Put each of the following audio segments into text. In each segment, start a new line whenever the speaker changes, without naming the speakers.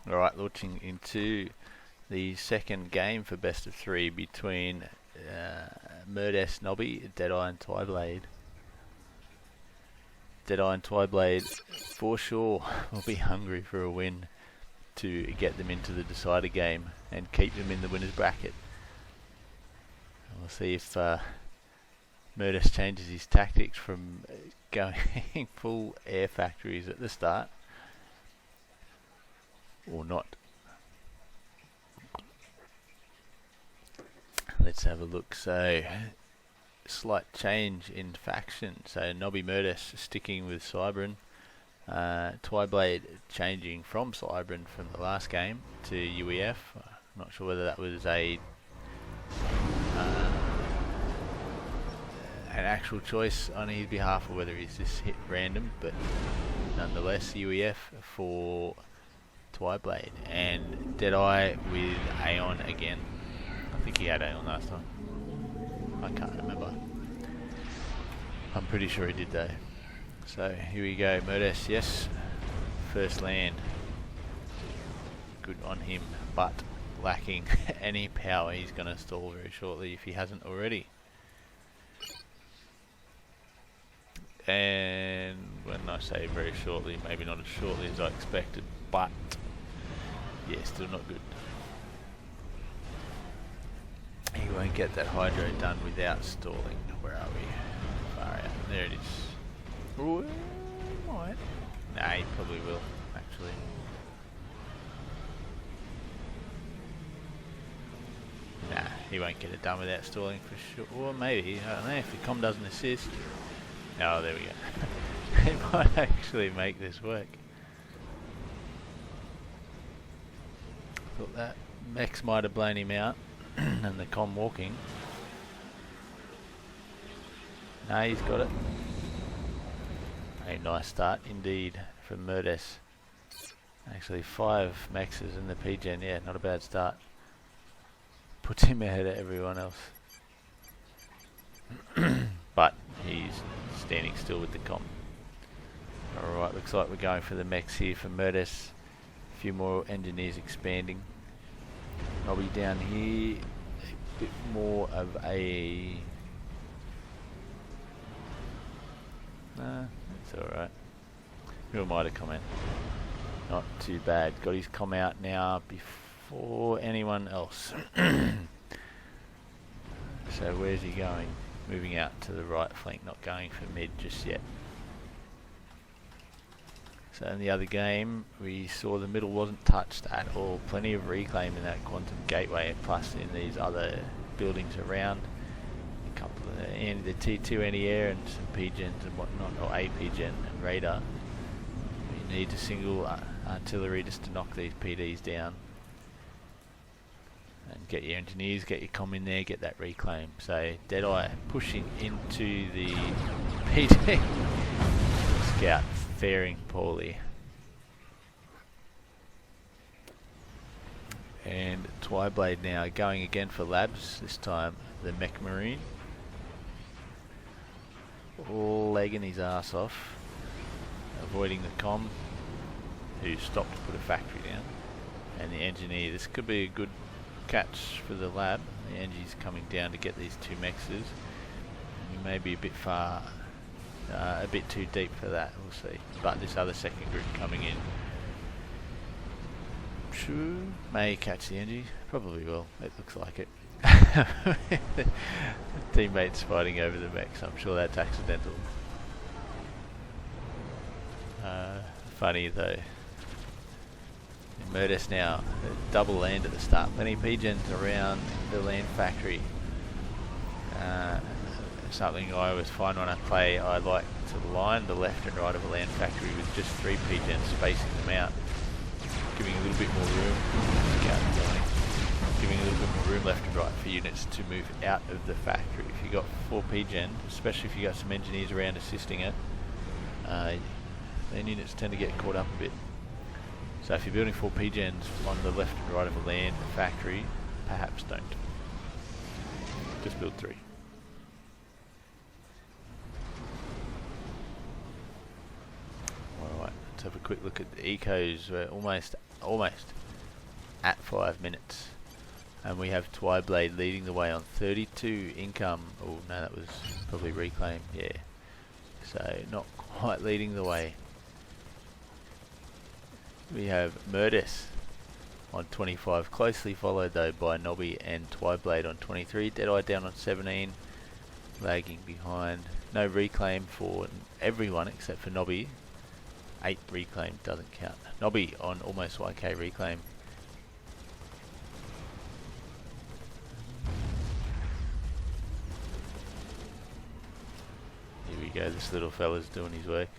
Alright, launching into the second game for best of three between Mirddes, Nobby, Deadeye and Twyblade. Deadeye and Twyblade for sure will be hungry for a win to get them into the decider game and keep them in the winner's bracket. We'll see if Mirddes changes his tactics from going full air factories at the start or not. Let's have a look. So, slight change in faction. So, Nobby Mirddes sticking with Cybran. Twyblade changing from Cybran from the last game to UEF. I'm not sure whether that was an actual choice on his behalf or whether he's just hit random, but nonetheless UEF for Twyblade. And Deadeye with Aeon again. I think he had Aeon last time. I can't remember. I'm pretty sure he did though. So here we go, Mirddes, yes. First land. Good on him, but lacking any power. He's going to stall very shortly if he hasn't already. And when I say very shortly, maybe not as shortly as I expected, but yeah, still not good. He won't get that hydro done without stalling. Where are we? Far out. There it is. Ooh, might. Nah, he probably will, actually. Nah, he won't get it done without stalling for sure. Or maybe, I don't know, if the comm doesn't assist. Oh, there we go. It might actually make this work. Thought that Mex might have blown him out. And the comm walking. No, he's got it. A nice start indeed from Mirddes. Actually 5 Mexes in the PGen, yeah, not a bad start. Puts him ahead of everyone else. But he's standing still with the comm. Alright, looks like we're going for the Mex here for Mirddes. A few more engineers expanding. Nobby down here, a bit more of a... Nah, it's alright. Who am I to comment? Not too bad. Got his comm out now before anyone else. So where's he going? Moving out to the right flank, not going for mid just yet. So in the other game, we saw the middle wasn't touched at all. Plenty of reclaim in that quantum gateway, plus in these other buildings around. A couple of the T2 anti-air and some P-gens and whatnot, or a P-gen and radar. You need a single artillery just to knock these PDs down. And get your engineers, get your comm in there, get that reclaim. So Deadeye pushing into the PD. Scout faring poorly. And Twyblade now going again for labs, this time the Mech Marine. Legging his ass off, avoiding the comm, who stopped to put a factory down. And the engineer, this could be a good catch for the lab. The engineer's coming down to get these 2 Mexes. We may be a bit far, a bit too deep for that, we'll see. But this other second group coming in may catch the engie, probably will, it looks like it. Teammates fighting over the mechs, I'm sure that's accidental. Funny though. Mirddes now, double land at the start, plenty of P-gens around the land factory. Something I always find when I play, I like to line the left and right of a land factory with just 3 P-gens spacing them out, giving a little bit more room, giving a little bit more room left and right for units to move out of the factory. If you got 4 P-gen, especially if you got some engineers around assisting it, then units tend to get caught up a bit. So if you're building 4 P-gens on the left and right of a land factory, perhaps don't. Just build 3. let's have a quick look at the ecos. We're almost at 5 minutes. And we have Twyblade leading the way on 32 income. Oh no, that was probably reclaim, yeah. So not quite leading the way. We have Mirddes on 25, closely followed though by Nobby and Twyblade on 23. Deadeye down on 17, lagging behind. No reclaim for everyone except for Nobby. 8 reclaim doesn't count. Nobby on almost 1k reclaim. Here we go, this little fella's doing his work.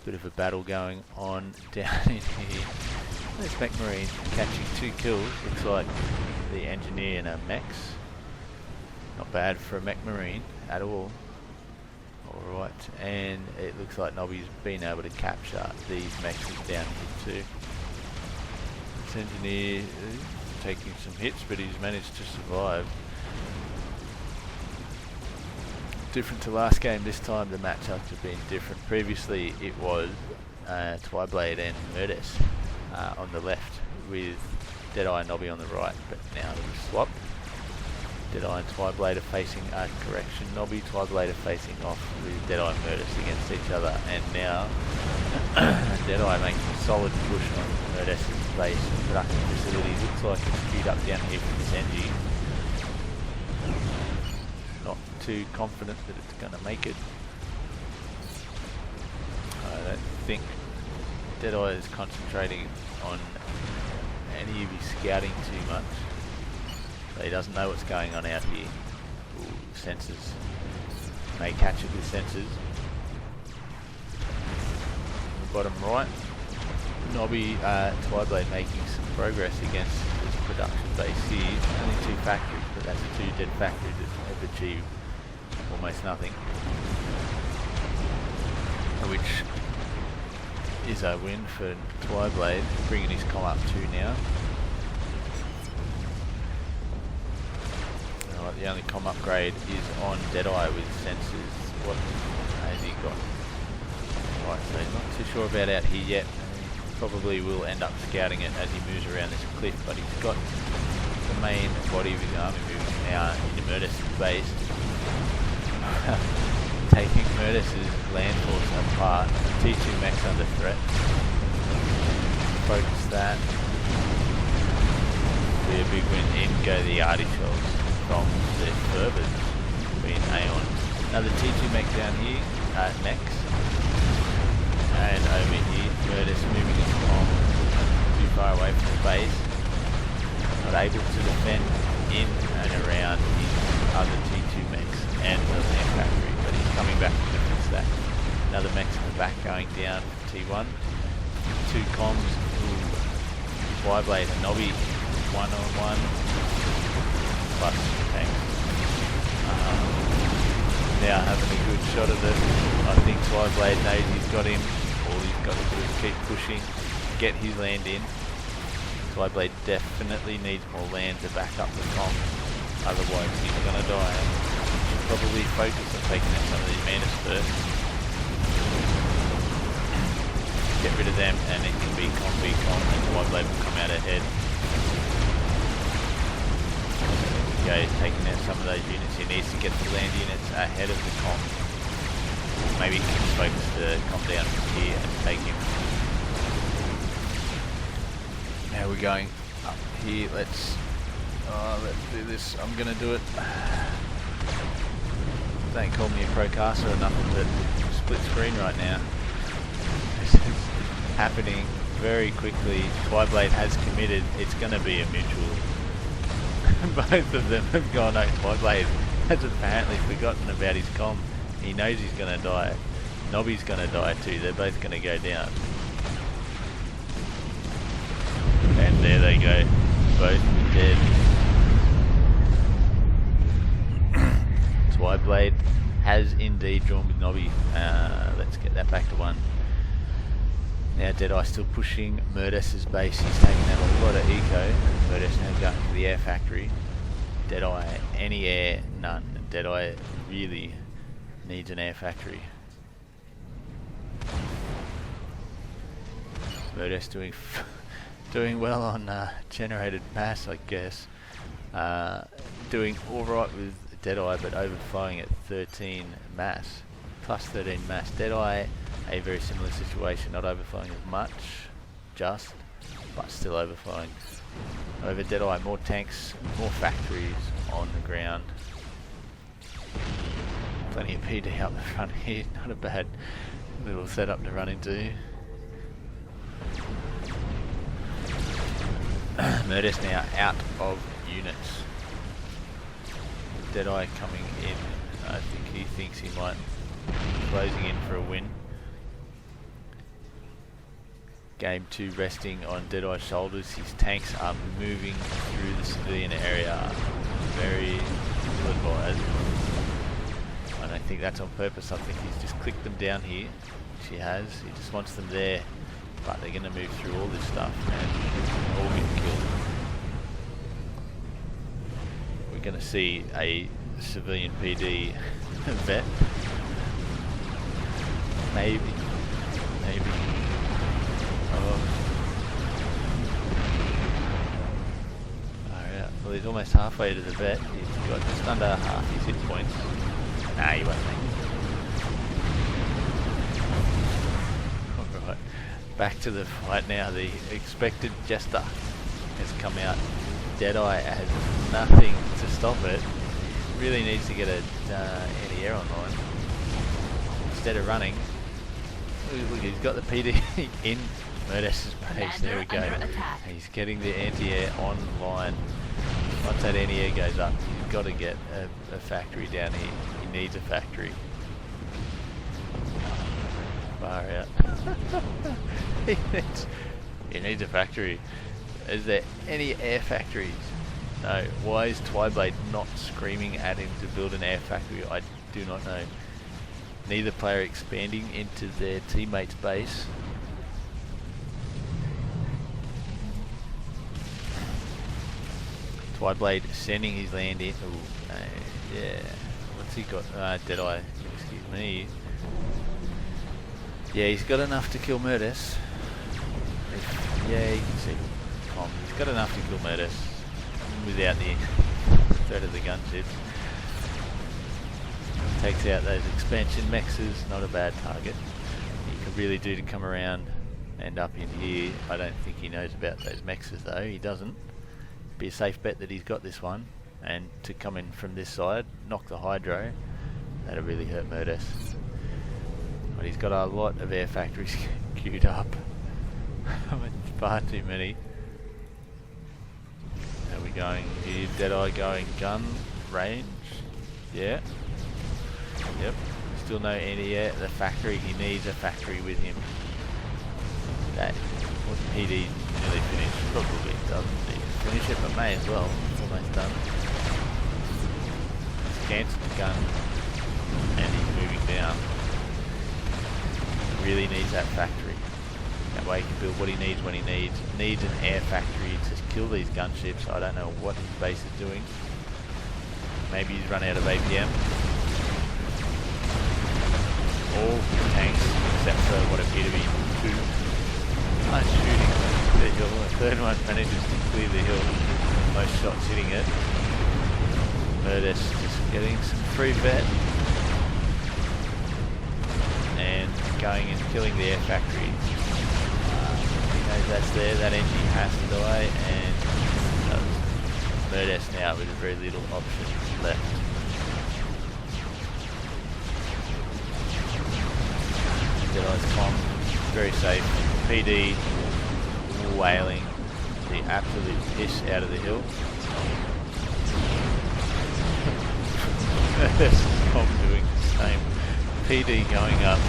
Bit of a battle going on down in here. There's McMarine catching 2 kills. Looks like the engineer and a Max. Not bad for a McMarine at all. Alright, and it looks like Nobby's been able to capture these Maxes down here too. This engineer is taking some hits, but he's managed to survive. Different to last game, this time the matchups have been different. Previously it was Twyblade and Mirddes on the left with Deadeye and Nobby on the right, but now it's swapped. Deadeye and Twyblade are facing a correction. Nobby, Twyblade are facing off with Deadeye and Mirddes against each other, and now Deadeye makes a solid push on Mirddes' base production facility. Looks like it's queued up down here for this Engie. Not too confident that it's going to make it. I don't think Deadeye is concentrating on any of his scouting too much. So he doesn't know what's going on out here. Ooh, sensors. May catch it with sensors. Bottom right. Nobby, Twyblade making some progress against this production base here. Only 2 factories, but that's 2 dead factories that have achieved almost nothing. Which is a win for Twyblade, bringing his comm up 2 now. Alright, the only comm upgrade is on Deadeye with sensors. What has he got? Right, so he's not too sure about out here yet. He probably will end up scouting it as he moves around this cliff, but he's got the main body of his army moving now into Mirddes' base. Taking Mirddes' land force apart. T2 Max under threat. Focus that. Be a big win. In go the artichokes from the Turbans being Aeon. Another T2 Max down here at Max. And over here, Mirddes moving his comm too far away from the base. Not able to defend in and around his other T2 Max and the land factory, but he's coming back to fix that. Another Max in the back going down for T1. 2 comms. Twyblade and Nobby 1-on-1. Plus tanks. Now having a good shot at it. I think Twyblade knows he's got him. All he's got to do is keep pushing, get his land in. Twyblade definitely needs more land to back up the comm. Otherwise he's going to die. Probably focus on taking out some of these Mirddes first. Get rid of them and it can be comm, and Twyblade will come out ahead. There we go, taking out some of those units. He needs to get the land units ahead of the comm. Maybe he can focus the comm down from here and take him. Now we're going up here. Let's do this. I'm gonna do it. Don't call me a procaster or nothing, but split screen right now. This is happening very quickly. Twyblade has committed. It's gonna be a mutual. Both of them have gone out. Twyblade has apparently forgotten about his comm. He knows he's gonna die. Nobby's gonna die too. They're both gonna go down. And there they go. Both dead. Twyblade has indeed drawn with Nobby. Let's get that back to 1. Now Deadeye still pushing Mirddes' base. He's taking out a lot of eco. Mirddes now going to the air factory. Deadeye, any air, none. Deadeye really needs an air factory. Mirddes doing well on generated mass, I guess. Doing alright with Deadeye, but overflowing at 13 mass. Plus 13 mass. Deadeye, a very similar situation, not overflowing as much, just, but still overflowing. Over Deadeye, more tanks, more factories on the ground. Plenty of PD up the front here, not a bad little setup to run into. Mirddes now out of units. Deadeye coming in. I think he thinks he might be closing in for a win. Game 2 resting on Deadeye's shoulders. His tanks are moving through the civilian area. Very good advised. I don't think that's on purpose. I think he's just clicked them down here, which he has. He just wants them there, but they're going to move through all this stuff and all get killed. We're going to see a civilian PD vet. Maybe. Alright, well he's almost halfway to the vet. He's got just under half his hit points. Nah, he won't make it. Alright, back to the fight now. The expected Jester has come out. Deadeye has nothing to stop it. He really needs to get a anti-air online. Instead of running, look, he's got the PD in Mirddes' base. There we go. He's getting the anti-air online. Once that anti-air goes up, he's got to get a factory down here. He needs a factory. Far out. he needs a factory. Is there any air factories? No. Why is Twyblade not screaming at him to build an air factory? I do not know. Neither player expanding into their teammate's base. Twyblade sending his land in. Ooh, yeah. What's he got? Deadeye. Excuse me. Yeah, he's got enough to kill Mirddes. Yeah, you can see. He's got enough to kill Mirddes without the threat of the gunship. Takes out those expansion mexes, not a bad target. He could really do to come around and up in here. I don't think he knows about those mexes though, he doesn't. Be a safe bet that he's got this one, and to come in from this side, knock the hydro, that'll really hurt Mirddes. But he's got a lot of air factories queued up. Far too many. Are we going here? Deadeye going gun range? Yeah. Yep. Still no anti-air. The factory, he needs a factory with him. That PD nearly finished. Probably doesn't need to finish it, but may as well. It's almost done. He's cancelled the gun and he's moving down. He really needs that factory. That way he can build what he needs when he needs. Needs an air factory to kill these gunships. I don't know what his base is doing. Maybe he's run out of APM. All tanks except for what appear to be two are shooting the hill. The third one manages to clear the hill. Most shots hitting it. Mirddes just getting some free vet and going and killing the air factory. He knows that's there. That engine has to die, and Mirddes now with very little options left. Deadeye's com, very safe. PD wailing the absolute piss out of the hill. This com doing the same. PD going up,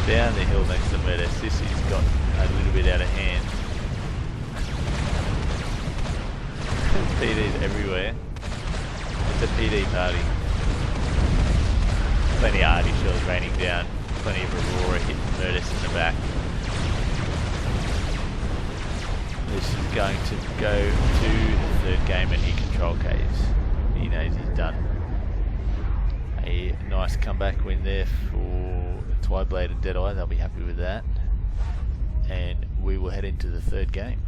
down the hill next to Mirddes. This has got a little bit out of hand. PD's everywhere. It's a PD party. Plenty of arty shells raining down. Plenty of Aurora hitting Mirddes in the back. This is going to go to the third game and he control K's. He knows he's done. A nice comeback win there for Twyblade and Deadeye. They'll be happy with that. And we will head into the third game.